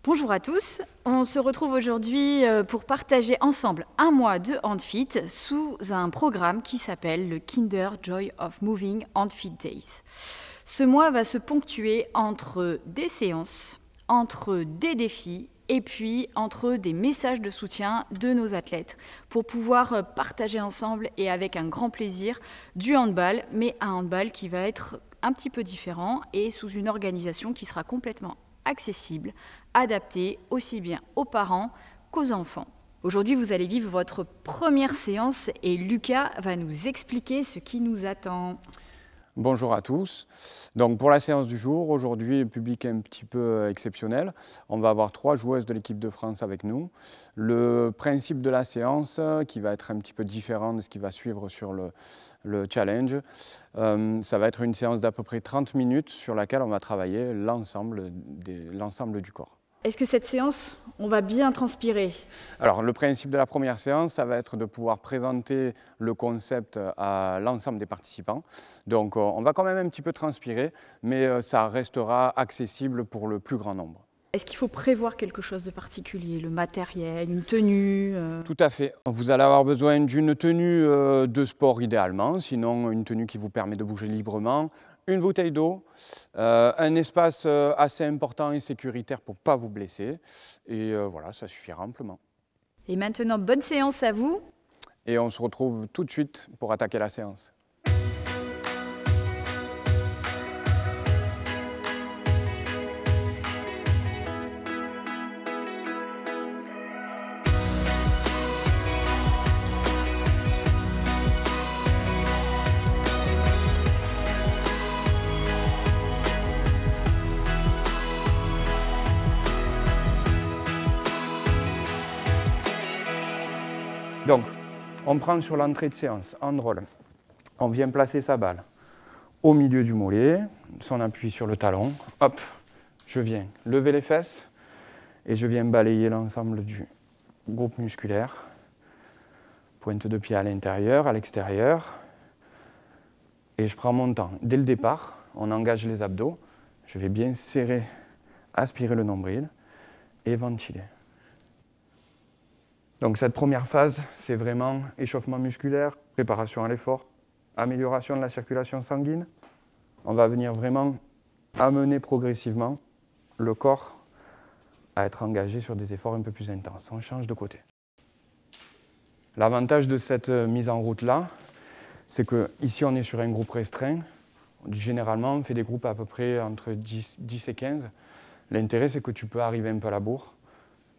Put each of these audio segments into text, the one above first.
Bonjour à tous, on se retrouve aujourd'hui pour partager ensemble un mois de HandFit sous un programme qui s'appelle le Kinder Joy of Moving HandFit Days. Ce mois va se ponctuer entre des séances, entre des défis et puis entre des messages de soutien de nos athlètes pour pouvoir partager ensemble et avec un grand plaisir du handball, mais un handball qui va être un petit peu différent et sous une organisation qui sera complètement accessible, adaptée aussi bien aux parents qu'aux enfants. Aujourd'hui, vous allez vivre votre première séance et Lucas va nous expliquer ce qui nous attend. Bonjour à tous. Donc pour la séance du jour, aujourd'hui, public un petit peu exceptionnel. On va avoir 3 joueuses de l'équipe de France avec nous. Le principe de la séance, qui va être un petit peu différent de ce qui va suivre sur le challenge, ça va être une séance d'à peu près 30 minutes sur laquelle on va travailler l'ensemble du corps. Est-ce que cette séance, on va bien transpirer? Alors, le principe de la première séance, ça va être de pouvoir présenter le concept à l'ensemble des participants. Donc, on va quand même un petit peu transpirer, mais ça restera accessible pour le plus grand nombre. Est-ce qu'il faut prévoir quelque chose de particulier, le matériel, une tenue Tout à fait. Vous allez avoir besoin d'une tenue de sport idéalement, sinon une tenue qui vous permet de bouger librement, une bouteille d'eau, un espace assez important et sécuritaire pour ne pas vous blesser. Et voilà, ça suffira amplement. Et maintenant, bonne séance à vous. Et on se retrouve tout de suite pour attaquer la séance. Donc, on prend sur l'entrée de séance, hand roll. On vient placer sa balle au milieu du mollet, son appui sur le talon. Hop, je viens lever les fesses et je viens balayer l'ensemble du groupe musculaire. Pointe de pied à l'intérieur, à l'extérieur. Et je prends mon temps. Dès le départ, on engage les abdos. Je vais bien serrer, aspirer le nombril et ventiler. Donc cette première phase, c'est vraiment échauffement musculaire, préparation à l'effort, amélioration de la circulation sanguine. On va venir vraiment amener progressivement le corps à être engagé sur des efforts un peu plus intenses. On change de côté. L'avantage de cette mise en route-là, c'est qu'ici on est sur un groupe restreint. Généralement, on fait des groupes à peu près entre 10 et 15. L'intérêt, c'est que tu peux arriver un peu à la bourre.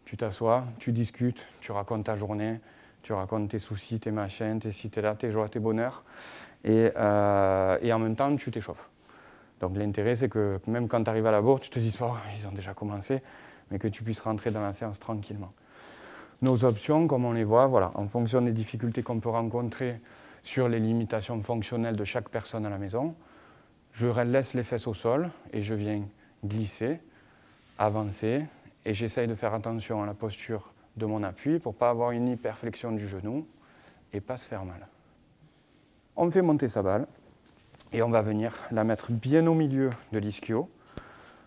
Tu t'assois, tu discutes, tu racontes ta journée, tu racontes tes soucis, tes machins, tes ci, tes là, tes joies, tes bonheurs. Et en même temps, tu t'échauffes. Donc l'intérêt, c'est que même quand tu arrives à la bourre, tu te dis, oh, ils ont déjà commencé, mais que tu puisses rentrer dans la séance tranquillement. Nos options, comme on les voit, voilà, en fonction des difficultés qu'on peut rencontrer sur les limitations fonctionnelles de chaque personne à la maison, je laisse les fesses au sol et je viens glisser, avancer, et j'essaye de faire attention à la posture de mon appui pour ne pas avoir une hyperflexion du genou et pas se faire mal. On fait monter sa balle et on va venir la mettre bien au milieu de l'ischio.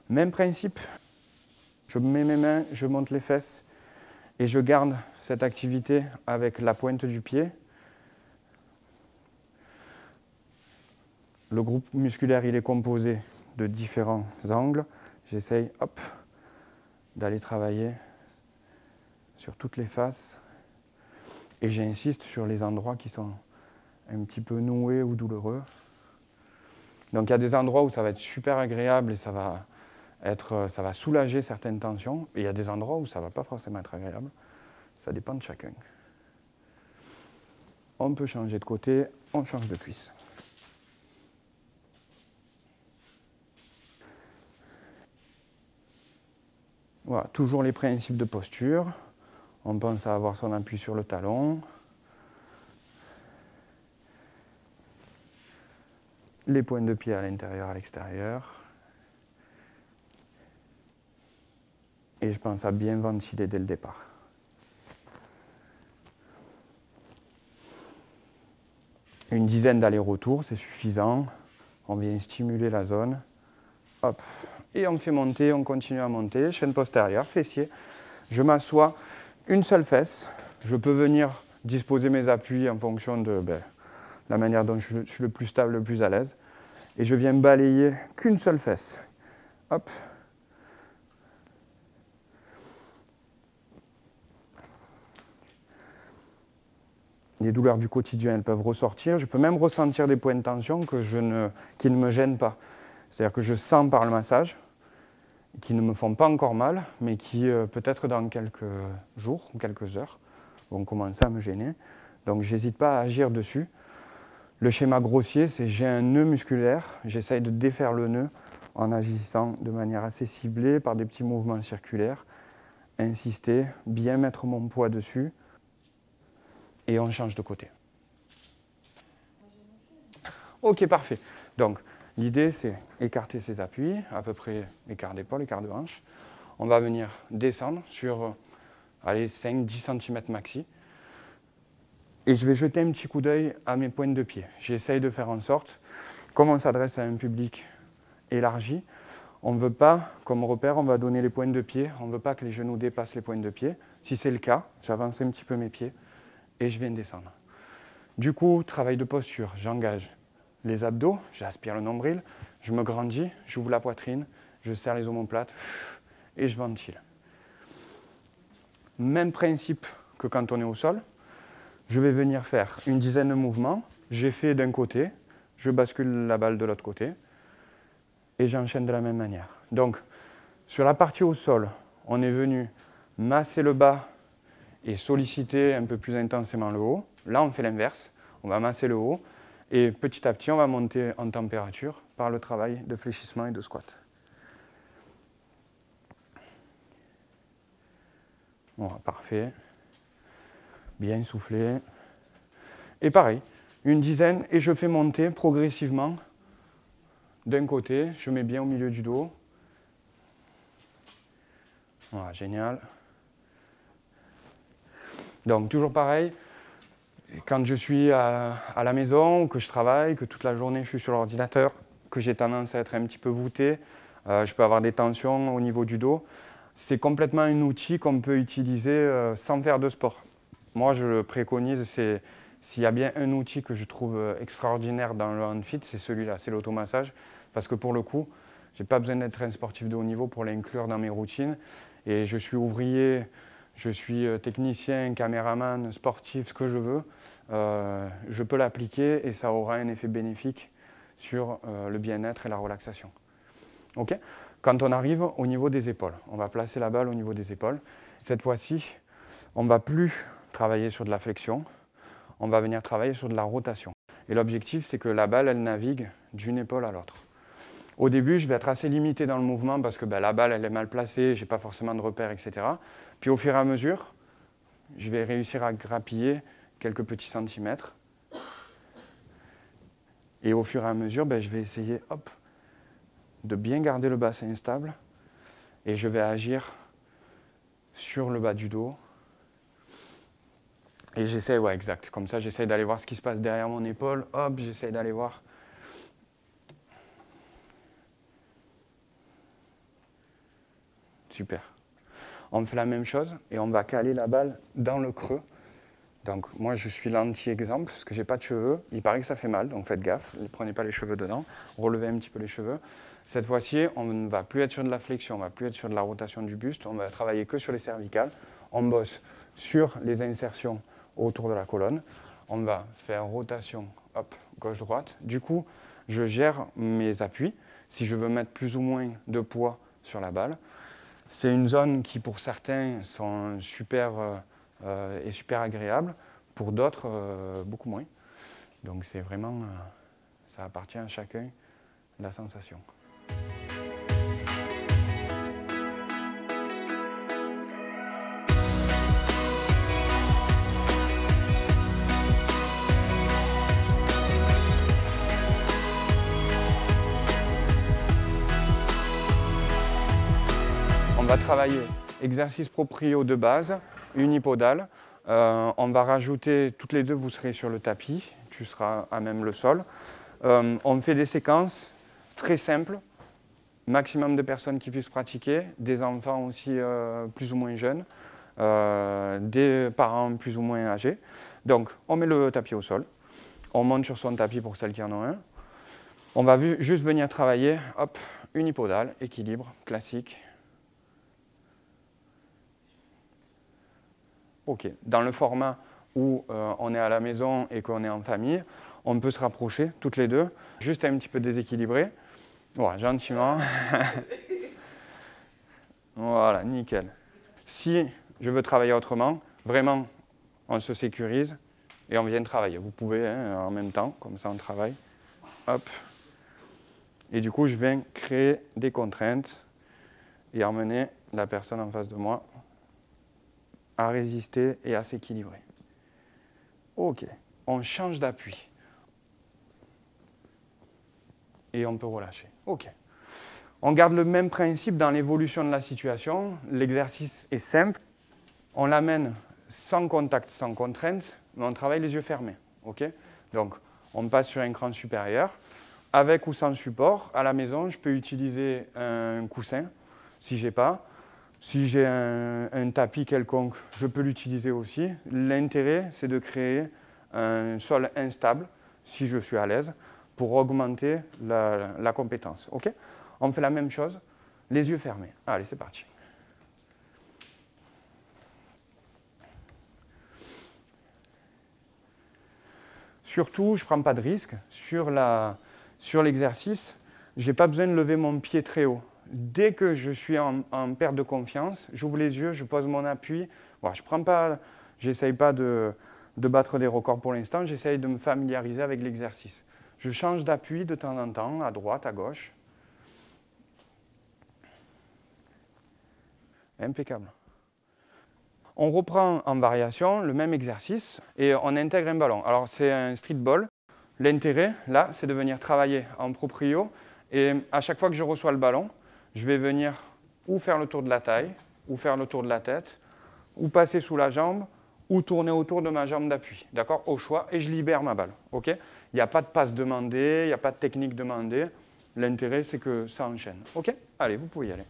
Même principe, je mets mes mains, je monte les fesses et je garde cette activité avec la pointe du pied. Le groupe musculaire, il est composé de différents angles. J'essaye, hop, d'aller travailler sur toutes les faces et j'insiste sur les endroits qui sont un petit peu noués ou douloureux. Donc il y a des endroits où ça va être super agréable et ça va soulager certaines tensions, et il y a des endroits où ça ne va pas forcément être agréable. Ça dépend de chacun. On peut changer de côté, on change de cuisse. Voilà, toujours les principes de posture. On pense à avoir son appui sur le talon. Les pointes de pied à l'intérieur, à l'extérieur. Et je pense à bien ventiler dès le départ. Une dizaine d'allers-retours, c'est suffisant. On vient stimuler la zone hop, et on fait monter, on continue à monter, chaîne postérieure, fessier. Je m'assois une seule fesse. Je peux venir disposer mes appuis en fonction de la manière dont je suis le plus stable, le plus à l'aise. Et je viens balayer qu'une seule fesse. Hop. Les douleurs du quotidien, elles peuvent ressortir. Je peux même ressentir des points de tension qui ne me gênent pas. C'est-à-dire que je sens par le massage, qui ne me font pas encore mal, mais qui, peut-être dans quelques jours ou quelques heures, vont commencer à me gêner. Donc, je n'hésite pas à agir dessus. Le schéma grossier, c'est j'ai un nœud musculaire, j'essaye de défaire le nœud en agissant de manière assez ciblée par des petits mouvements circulaires, insister, bien mettre mon poids dessus, et on change de côté. Ok, parfait. Donc, l'idée, c'est écarter ses appuis, à peu près écart d'épaule, écart de hanche. On va venir descendre sur 5-10 cm maxi. Et je vais jeter un petit coup d'œil à mes pointes de pied. J'essaye de faire en sorte, comme on s'adresse à un public élargi, on ne veut pas, comme repère, on va donner les pointes de pied. On ne veut pas que les genoux dépassent les pointes de pied. Si c'est le cas, j'avance un petit peu mes pieds et je viens descendre. Du coup, travail de posture, j'engage les abdos, j'aspire le nombril, je me grandis, j'ouvre la poitrine, je serre les omoplates et je ventile. Même principe que quand on est au sol. Je vais venir faire une dizaine de mouvements. J'ai fait d'un côté, je bascule la balle de l'autre côté et j'enchaîne de la même manière. Donc, sur la partie au sol, on est venu masser le bas et solliciter un peu plus intensément le haut. Là, on fait l'inverse. On va masser le haut et petit à petit, on va monter en température par le travail de fléchissement et de squat. Voilà, parfait. Bien soufflé. Et pareil, une dizaine, et je fais monter progressivement d'un côté, je mets bien au milieu du dos. Voilà, génial. Donc toujours pareil, quand je suis à la maison, que je travaille, que toute la journée je suis sur l'ordinateur, que j'ai tendance à être un petit peu voûté, je peux avoir des tensions au niveau du dos, c'est complètement un outil qu'on peut utiliser sans faire de sport. Moi, je le préconise, s'il y a bien un outil que je trouve extraordinaire dans le handfit, c'est celui-là, c'est l'automassage. Parce que pour le coup, je n'ai pas besoin d'être un sportif de haut niveau pour l'inclure dans mes routines. Et je suis ouvrier, je suis technicien, caméraman, sportif, ce que je veux. Je peux l'appliquer et ça aura un effet bénéfique sur le bien-être et la relaxation. Okay. Quand on arrive au niveau des épaules, on va placer la balle au niveau des épaules. Cette fois-ci, on ne va plus travailler sur de la flexion, on va venir travailler sur de la rotation. Et l'objectif, c'est que la balle, elle navigue d'une épaule à l'autre. Au début, je vais être assez limité dans le mouvement parce que la balle, elle est mal placée, je n'ai pas forcément de repères, etc. Puis au fur et à mesure, je vais réussir à grappiller quelques petits centimètres. Et au fur et à mesure, je vais essayer de bien garder le bassin stable. Et je vais agir sur le bas du dos. Et j'essaie, ouais, exact. Comme ça, j'essaie d'aller voir ce qui se passe derrière mon épaule. Hop, j'essaie d'aller voir. Super. On fait la même chose et on va caler la balle dans le creux. Donc, moi, je suis l'anti-exemple parce que je n'ai pas de cheveux. Il paraît que ça fait mal, donc faites gaffe. Ne prenez pas les cheveux dedans. Relevez un petit peu les cheveux. Cette fois-ci, on ne va plus être sur de la flexion, on ne va plus être sur de la rotation du buste. On va travailler que sur les cervicales. On bosse sur les insertions autour de la colonne. On va faire rotation, hop, gauche-droite. Du coup, je gère mes appuis. Si je veux mettre plus ou moins de poids sur la balle, c'est une zone qui, pour certains, sont super agréable. Pour d'autres, beaucoup moins. Donc, c'est vraiment, ça appartient à chacun, la sensation. On va travailler exercice proprio de base, unipodal. On va rajouter, toutes les deux, vous serez sur le tapis, tu seras à même le sol. On fait des séquences très simples, maximum de personnes qui puissent pratiquer, des enfants aussi plus ou moins jeunes, des parents plus ou moins âgés. Donc, on met le tapis au sol, on monte sur son tapis pour celles qui en ont un. On va juste venir travailler, hop, unipodal, équilibre, classique. OK. Dans le format où on est à la maison et qu'on est en famille, on peut se rapprocher toutes les deux, juste un petit peu déséquilibré. Voilà, gentiment. Voilà, nickel. Si je veux travailler autrement, vraiment, on se sécurise et on vient travailler. Vous pouvez en même temps, comme ça on travaille. Hop. Et du coup, je viens créer des contraintes et emmener la personne en face de moi à résister et à s'équilibrer. OK. On change d'appui. Et on peut relâcher. OK. On garde le même principe dans l'évolution de la situation. L'exercice est simple. On l'amène sans contact, sans contrainte, mais on travaille les yeux fermés. OK. Donc, on passe sur un cran supérieur. Avec ou sans support, à la maison, je peux utiliser un coussin, si je n'ai pas. Si j'ai un tapis quelconque, je peux l'utiliser aussi. L'intérêt, c'est de créer un sol instable, si je suis à l'aise, pour augmenter la compétence. OK ? On fait la même chose, les yeux fermés. Allez, c'est parti. Surtout, je ne prends pas de risque. Sur l'exercice, je n'ai pas besoin de lever mon pied très haut. Dès que je suis en perte de confiance, j'ouvre les yeux, je pose mon appui. Voilà, je n'essaye pas de battre des records pour l'instant, j'essaye de me familiariser avec l'exercice. Je change d'appui de temps en temps, à droite, à gauche. Impeccable. On reprend en variation le même exercice et on intègre un ballon. Alors c'est un street ball. L'intérêt, là, c'est de venir travailler en proprio. Et à chaque fois que je reçois le ballon, je vais venir ou faire le tour de la taille, ou faire le tour de la tête, ou passer sous la jambe, ou tourner autour de ma jambe d'appui. D'accord ? Au choix, et je libère ma balle. OK ? Il n'y a pas de passe demandée, il n'y a pas de technique demandée. L'intérêt, c'est que ça enchaîne. OK ? Allez, vous pouvez y aller.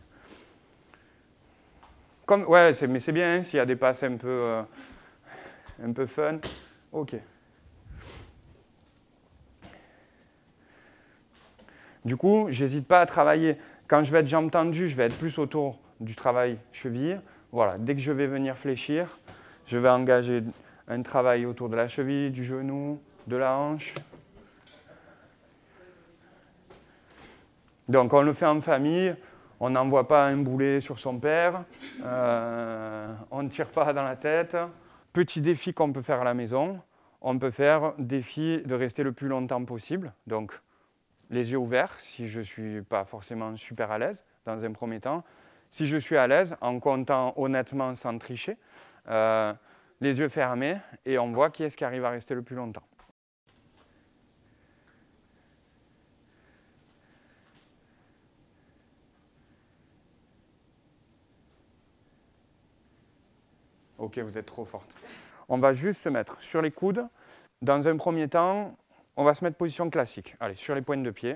Ouais, mais c'est bien hein, s'il y a des passes un peu fun. OK. Du coup, je n'hésite pas à travailler. Quand je vais être jambes tendues, je vais être plus autour du travail cheville. Voilà, dès que je vais venir fléchir, je vais engager un travail autour de la cheville, du genou, de la hanche. Donc on le fait en famille, on n'envoie pas un boulet sur son père, on ne tire pas dans la tête. Petit défi qu'on peut faire à la maison, on peut faire défi de rester le plus longtemps possible. Donc les yeux ouverts, si je ne suis pas forcément super à l'aise dans un premier temps. Si je suis à l'aise, en comptant honnêtement sans tricher, les yeux fermés, et on voit qui est-ce qui arrive à rester le plus longtemps. OK, vous êtes trop forte. On va juste se mettre sur les coudes. Dans un premier temps, on va se mettre position classique. Allez, sur les pointes de pied.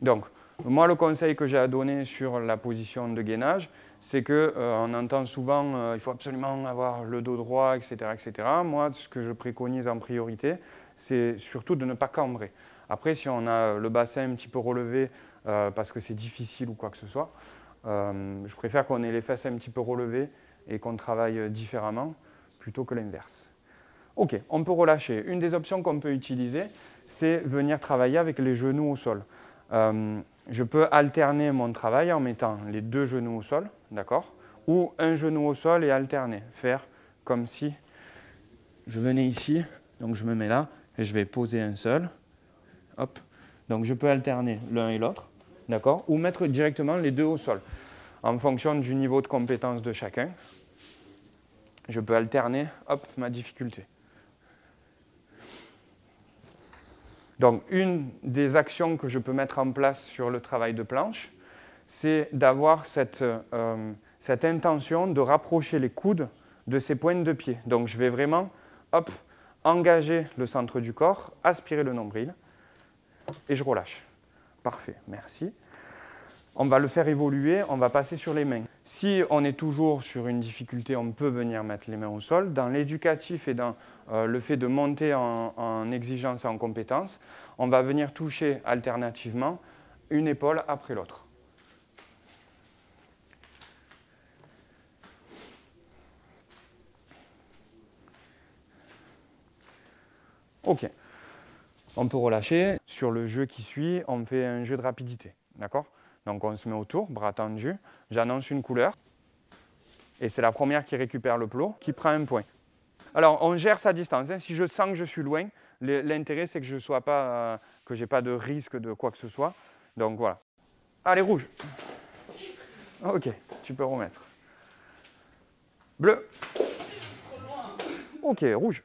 Donc, moi, le conseil que j'ai à donner sur la position de gainage, c'est qu'on entend souvent il faut absolument avoir le dos droit, etc., etc. Moi, ce que je préconise en priorité, c'est surtout de ne pas cambrer. Après, si on a le bassin un petit peu relevé parce que c'est difficile ou quoi que ce soit, je préfère qu'on ait les fesses un petit peu relevées et qu'on travaille différemment plutôt que l'inverse. OK, on peut relâcher. Une des options qu'on peut utiliser, c'est venir travailler avec les genoux au sol. Je peux alterner mon travail en mettant les deux genoux au sol, d'accord ? Ou un genou au sol et alterner. Faire comme si je venais ici, donc je me mets là, et je vais poser un seul. Hop. Donc je peux alterner l'un et l'autre, d'accord ? Ou mettre directement les deux au sol. En fonction du niveau de compétence de chacun, je peux alterner, hop, ma difficulté. Donc, une des actions que je peux mettre en place sur le travail de planche, c'est d'avoir cette intention de rapprocher les coudes de ces pointes de pied. Donc, je vais vraiment, hop, engager le centre du corps, aspirer le nombril, et je relâche. Parfait, merci. on va le faire évoluer, on va passer sur les mains. Si on est toujours sur une difficulté, on peut venir mettre les mains au sol. Dans l'éducatif et dans le fait de monter en exigence et en compétence, on va venir toucher alternativement une épaule après l'autre. Ok. On peut relâcher. Sur le jeu qui suit, on fait un jeu de rapidité. D'accord ? Donc on se met autour, bras tendus. J'annonce une couleur. Et c'est la première qui récupère le plot, qui prend un point. Alors on gère sa distance. Hein. Si je sens que je suis loin, l'intérêt c'est que je sois pas, que j'ai pas de risque de quoi que ce soit. Donc voilà. Allez, rouge. Ok, tu peux remettre. Bleu. Ok, rouge.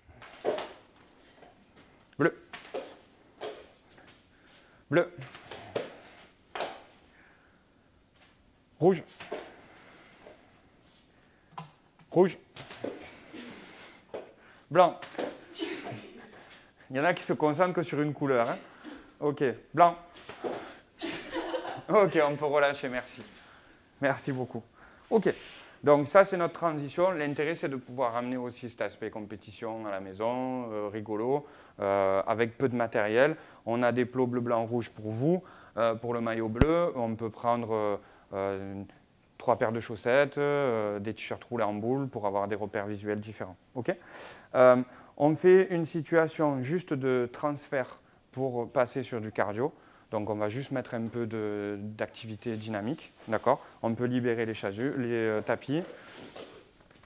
Bleu. Bleu. Rouge. Rouge. Blanc. Il y en a qui se concentrent que sur une couleur. Hein. Ok, blanc. Ok, on peut relâcher, merci. Merci beaucoup. Ok, donc ça c'est notre transition. L'intérêt c'est de pouvoir amener aussi cet aspect compétition à la maison, rigolo, avec peu de matériel. On a des plots bleu, blanc, rouge pour vous. Pour le maillot bleu, on peut prendre 3 paires de chaussettes, des t-shirts roulés en boule pour avoir des repères visuels différents. Okay, on fait une situation juste de transfert pour passer sur du cardio. Donc on va juste mettre un peu d'activité dynamique. D'accord ? On peut libérer les tapis.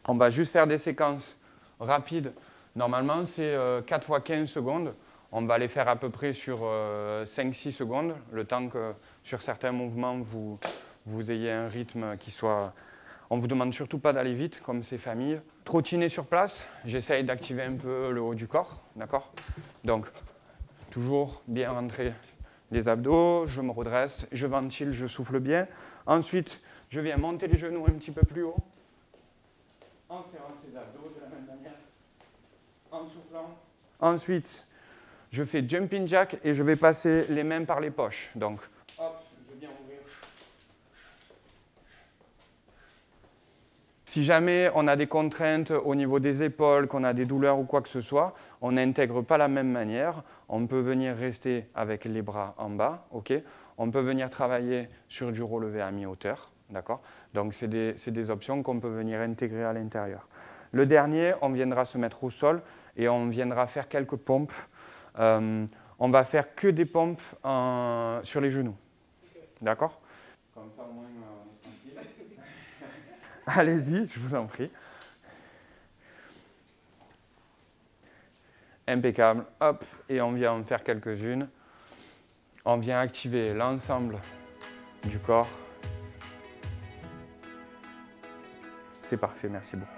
On va juste faire des séquences rapides. Normalement, c'est 4 fois 15 secondes. On va les faire à peu près sur 5-6 secondes, le temps que sur certains mouvements, vous ayez un rythme qui soit... On ne vous demande surtout pas d'aller vite, comme ces familles. Trottiner sur place, j'essaye d'activer un peu le haut du corps, d'accord ? Donc, toujours bien rentrer les abdos, je me redresse, je ventile, je souffle bien. Ensuite, je viens monter les genoux un petit peu plus haut, en serrant ses abdos de la même manière, en soufflant. Ensuite, je fais jumping jack et je vais passer les mains par les poches. Donc, hop, je viens ouvrir. Si jamais on a des contraintes au niveau des épaules, qu'on a des douleurs ou quoi que ce soit, on n'intègre pas la même manière. On peut venir rester avec les bras en bas, ok. On peut venir travailler sur du relevé à mi-hauteur, d'accord. Donc c'est des options qu'on peut venir intégrer à l'intérieur. Le dernier, on viendra se mettre au sol et on viendra faire quelques pompes. On va faire que des pompes sur les genoux, d'accord. Comme ça au moins on est tranquille. Allez-y, je vous en prie. Impeccable, hop, et on vient en faire quelques-unes. On vient activer l'ensemble du corps. C'est parfait, merci beaucoup.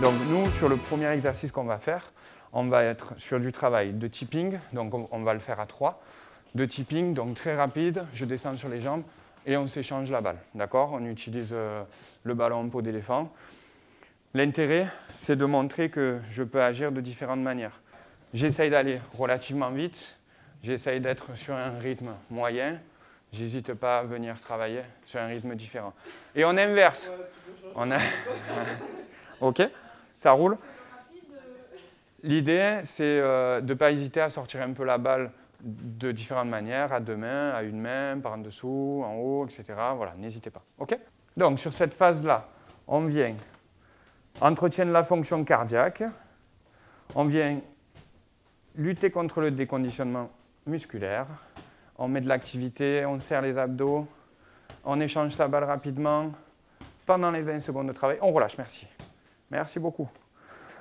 Donc nous, sur le premier exercice qu'on va faire, on va être sur du travail de tipping, donc on va le faire à 3. De tipping, donc très rapide, je descends sur les jambes et on s'échange la balle. D'accord ? On utilise le ballon en peau d'éléphant. L'intérêt, c'est de montrer que je peux agir de différentes manières. J'essaye d'aller relativement vite, j'essaye d'être sur un rythme moyen, j'hésite pas à venir travailler sur un rythme différent. Et on inverse. On a... Ok ? Ça roule ? L'idée, c'est de ne pas hésiter à sortir un peu la balle de différentes manières, à 2 mains, à une main, par en dessous, en haut, etc. Voilà, n'hésitez pas. Ok ? Donc, sur cette phase-là, on vient entretenir la fonction cardiaque, on vient lutter contre le déconditionnement musculaire, on met de l'activité, on serre les abdos, on échange sa balle rapidement. Pendant les 20 secondes de travail, on relâche, merci. Merci beaucoup.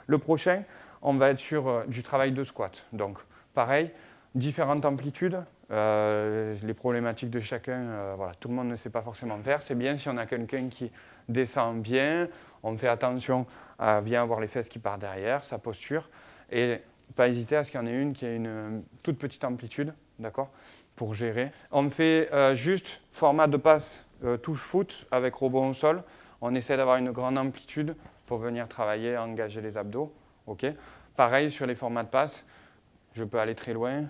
Le prochain, on va être sur du travail de squat. Donc, pareil, différentes amplitudes, les problématiques de chacun, voilà, tout le monde ne sait pas forcément faire. C'est bien si on a quelqu'un qui descend bien, on fait attention à bien avoir les fesses qui partent derrière, sa posture, et pas hésiter à ce qu'il y en ait une qui ait une toute petite amplitude, d'accord, pour gérer. On fait juste format de passe touche foot avec robot au sol. On essaie d'avoir une grande amplitude pour venir travailler, engager les abdos. Okay. Pareil sur les formats de passe, je peux aller très loin,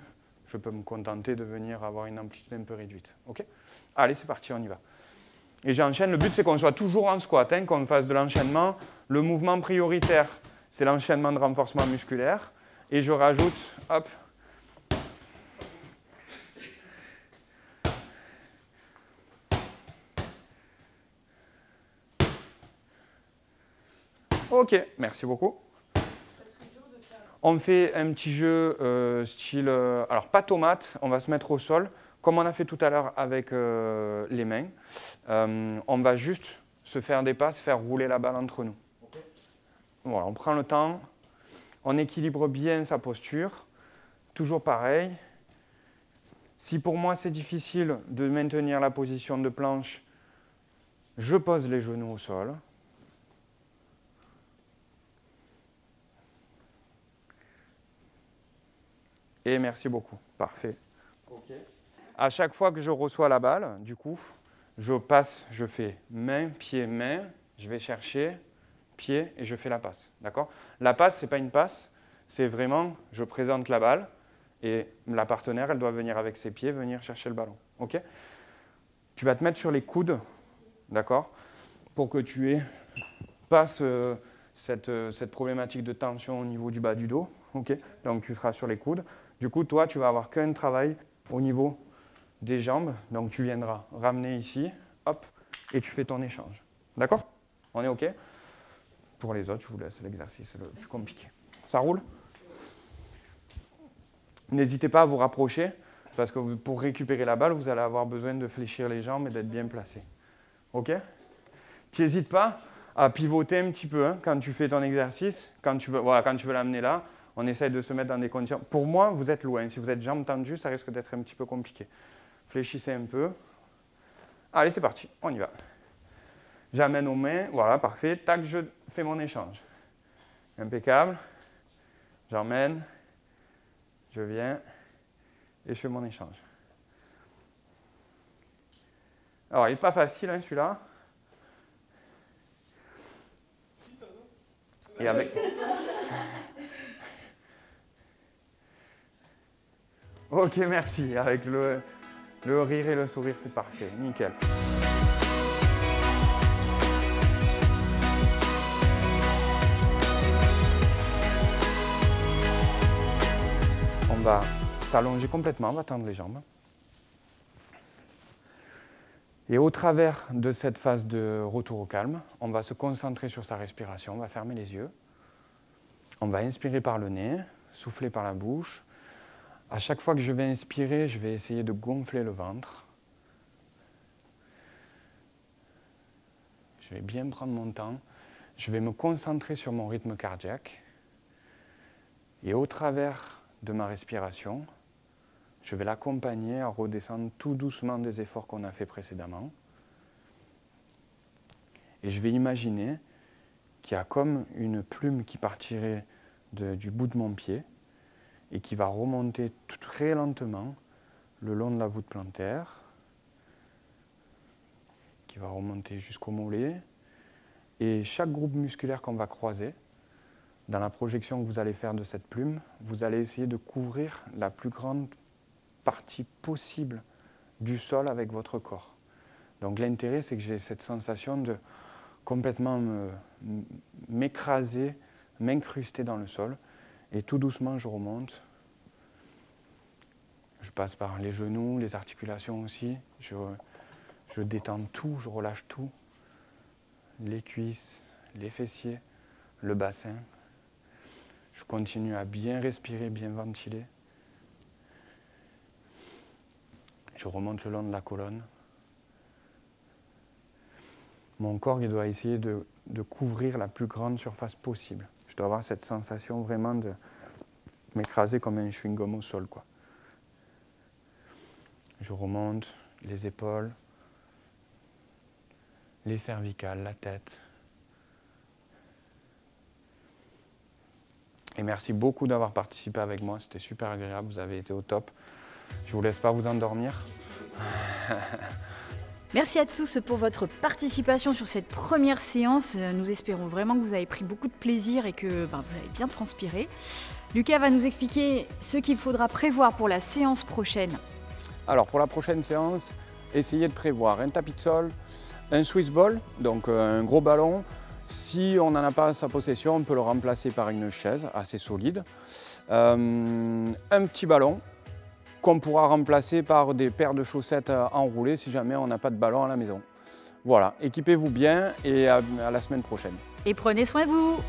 je peux me contenter de venir avoir une amplitude un peu réduite. Okay. Allez, c'est parti, on y va. Et j'enchaîne, le but c'est qu'on soit toujours en squat, hein, qu'on fasse de l'enchaînement. Le mouvement prioritaire, c'est l'enchaînement de renforcement musculaire. Et je rajoute, hop, ok, merci beaucoup. On fait un petit jeu style, alors pas tomate, on va se mettre au sol, comme on a fait tout à l'heure avec les mains. On va juste se faire des passes, faire rouler la balle entre nous. Voilà, on prend le temps, on équilibre bien sa posture, toujours pareil. Si pour moi c'est difficile de maintenir la position de planche, je pose les genoux au sol. Et merci beaucoup, parfait. Okay. À chaque fois que je reçois la balle, du coup, je passe, je fais main, pied, main, je vais chercher, pied, et je fais la passe. D'accord ? La passe, ce n'est pas une passe, c'est vraiment, je présente la balle, et la partenaire, elle doit venir avec ses pieds, venir chercher le ballon. Okay ? Tu vas te mettre sur les coudes, d'accord ? Pour que tu aies pas cette problématique de tension au niveau du bas du dos. Okay ? Donc tu seras sur les coudes. Du coup, toi, tu vas avoir qu'un travail au niveau des jambes. Donc, tu viendras ramener ici, hop, et tu fais ton échange. D'accord ? On est OK ? Pour les autres, je vous laisse l'exercice le plus compliqué. Ça roule ? N'hésitez pas à vous rapprocher, parce que pour récupérer la balle, vous allez avoir besoin de fléchir les jambes et d'être bien placé. OK ? Tu n'hésites pas à pivoter un petit peu hein, quand tu fais ton exercice. Quand tu veux l'amener là, on essaye de se mettre dans des conditions. Pour moi, vous êtes loin. Si vous êtes jambes tendues, ça risque d'être un petit peu compliqué. Fléchissez un peu. Allez, c'est parti. On y va. J'amène aux mains. Voilà, parfait. Tac, je fais mon échange. Impeccable. J'emmène. Je viens. Et je fais mon échange. Alors, il n'est pas facile, hein, celui-là. Et avec... Ok, merci. Avec le rire et le sourire, c'est parfait. Nickel. On va s'allonger complètement, on va tendre les jambes. Et au travers de cette phase de retour au calme, on va se concentrer sur sa respiration, on va fermer les yeux. On va inspirer par le nez, souffler par la bouche. À chaque fois que je vais inspirer, je vais essayer de gonfler le ventre. Je vais bien prendre mon temps. Je vais me concentrer sur mon rythme cardiaque. Et au travers de ma respiration, je vais l'accompagner à redescendre tout doucement des efforts qu'on a fait précédemment. Et je vais imaginer qu'il y a comme une plume qui partirait du bout de mon pied et qui va remonter très lentement le long de la voûte plantaire, qui va remonter jusqu'au mollet. Et chaque groupe musculaire qu'on va croiser, dans la projection que vous allez faire de cette plume, vous allez essayer de couvrir la plus grande partie possible du sol avec votre corps. Donc l'intérêt, c'est que j'ai cette sensation de complètement m'écraser, m'incruster dans le sol. Et tout doucement, je remonte. Je passe par les genoux, les articulations aussi. Je détends tout, je relâche tout. Les cuisses, les fessiers, le bassin. Je continue à bien respirer, bien ventiler. Je remonte le long de la colonne. Mon corps, il doit essayer de couvrir la plus grande surface possible. Je dois avoir cette sensation vraiment de m'écraser comme un chewing-gum au sol, quoi. Je remonte les épaules, les cervicales, la tête. Et merci beaucoup d'avoir participé avec moi, c'était super agréable, vous avez été au top. Je ne vous laisse pas vous endormir. Merci à tous pour votre participation sur cette première séance. Nous espérons vraiment que vous avez pris beaucoup de plaisir et que vous avez bien transpiré. Lucas va nous expliquer ce qu'il faudra prévoir pour la séance prochaine. Alors pour la prochaine séance, essayez de prévoir un tapis de sol, un Swiss ball, donc un gros ballon. Si on n'en a pas à sa possession, on peut le remplacer par une chaise assez solide. Un petit ballon qu'on pourra remplacer par des paires de chaussettes enroulées si jamais on n'a pas de ballon à la maison. Voilà, équipez-vous bien et à la semaine prochaine. Et prenez soin de vous!